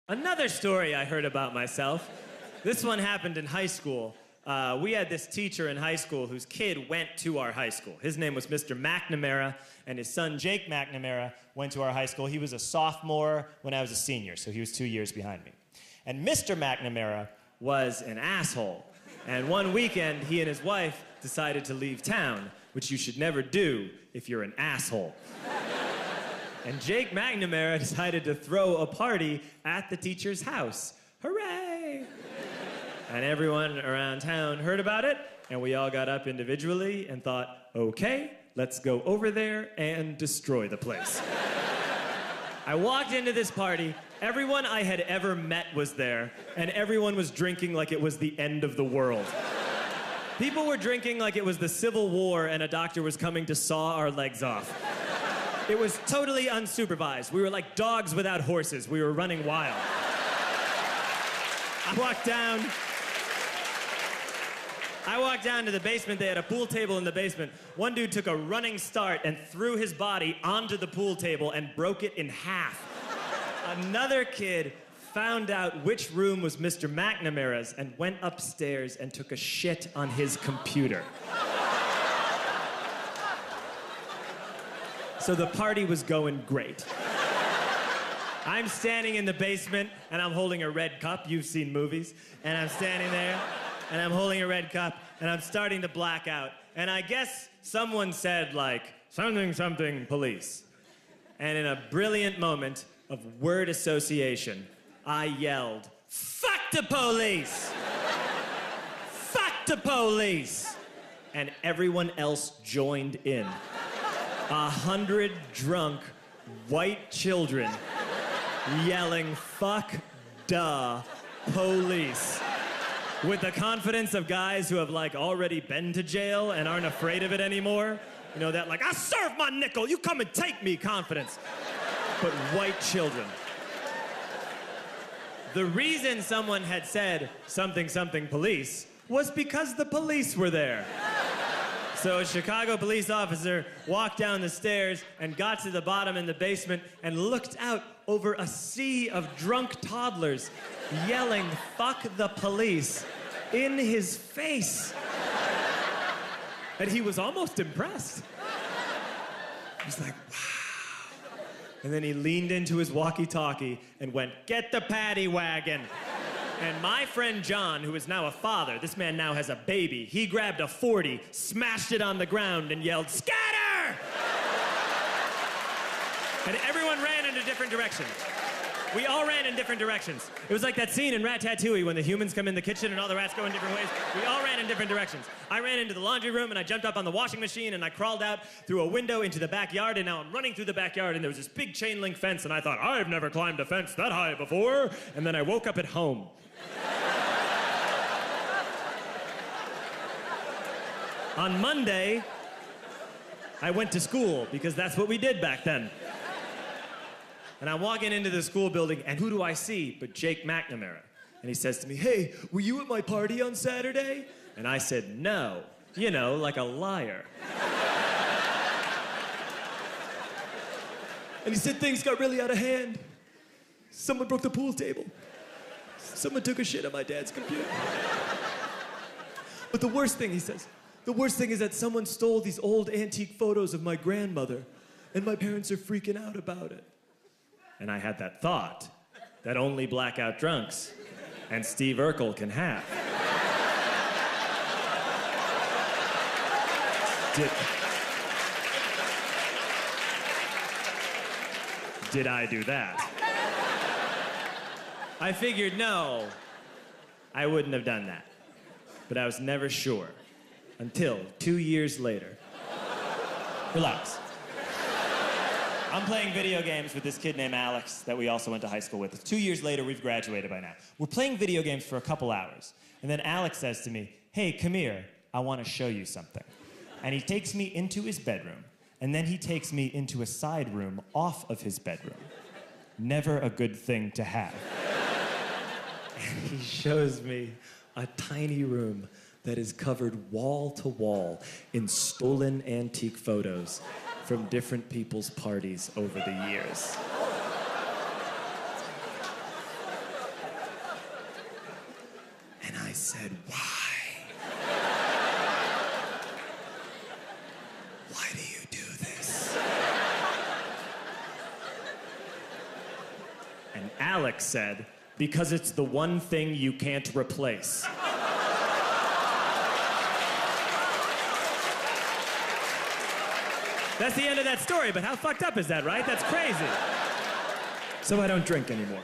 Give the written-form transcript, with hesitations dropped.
Another story I heard about myself. This one happened in high school. We had this teacher in high school whose kid went to our high school. His name was Mr. McNamara, and his son, Jake McNamara, went to our high school. He was a sophomore when I was a senior, so he was 2 years behind me. And Mr. McNamara was an asshole. And one weekend, he and his wife decided to leave town, which you should never do if you're an asshole. And Jake McNamara decided to throw a party at the teacher's house. Hooray! And everyone around town heard about it, and we all got up individually and thought, okay, let's go over there and destroy the place. I walked into this party, everyone I had ever met was there, and everyone was drinking like it was the end of the world. People were drinking like it was the Civil War and a doctor was coming to saw our legs off. It was totally unsupervised. We were like dogs without horses. We were running wild. I walked down to the basement. They had a pool table in the basement. One dude took a running start and threw his body onto the pool table and broke it in half. Another kid found out which room was Mr. McNamara's and went upstairs and took a shit on his computer. So the party was going great. I'm standing in the basement, and I'm holding a red cup. You've seen movies. And I'm standing there, and I'm holding a red cup, and I'm starting to black out. And I guess someone said, like, something, something, police. And in a brilliant moment of word association, I yelled, fuck the police! Fuck the police! And everyone else joined in. 100 drunk white children yelling, fuck the police. With the confidence of guys who have, like, already been to jail and aren't afraid of it anymore. You know, that, like, I serve my nickel, you come and take me confidence. But white children. The reason someone had said something, something, police was because the police were there. So a Chicago police officer walked down the stairs and got to the bottom in the basement and looked out over a sea of drunk toddlers yelling, fuck the police, in his face. And he was almost impressed. He was like, wow. And then he leaned into his walkie-talkie and went, get the paddy wagon. And my friend John, who is now a father, this man now has a baby, he grabbed a 40, smashed it on the ground, and yelled, scatter! And everyone ran in a different direction. We all ran in different directions. It was like that scene in Ratatouille when the humans come in the kitchen and all the rats go in different ways. We all ran in different directions. I ran into the laundry room, and I jumped up on the washing machine, and I crawled out through a window into the backyard, and now I'm running through the backyard, and there was this big chain link fence, and I thought, I've never climbed a fence that high before. And then I woke up at home. On Monday, I went to school because that's what we did back then. And I'm walking into the school building, and who do I see but Jake McNamara? And he says to me, hey, were you at my party on Saturday? And I said, no. You know, like a liar. And he said things got really out of hand. Someone broke the pool table. Someone took a shit on my dad's computer. But the worst thing, he says, the worst thing is that someone stole these old antique photos of my grandmother, and my parents are freaking out about it. And I had that thought that only blackout drunks and Steve Urkel can have. Did I do that? I figured, no, I wouldn't have done that. But I was never sure until 2 years later. Relax. I'm playing video games with this kid named Alex that we also went to high school with. 2 years later, we've graduated by now. We're playing video games for a couple hours. And then Alex says to me, hey, come here, I want to show you something. And he takes me into his bedroom, and then he takes me into a side room off of his bedroom. Never a good thing to have. And he shows me a tiny room that is covered wall to wall in stolen antique photos from different people's parties over the years. I said, why? Why do you do this? And Alex said, because it's the one thing you can't replace. That's the end of that story, but how fucked up is that, right? That's crazy. So I don't drink anymore.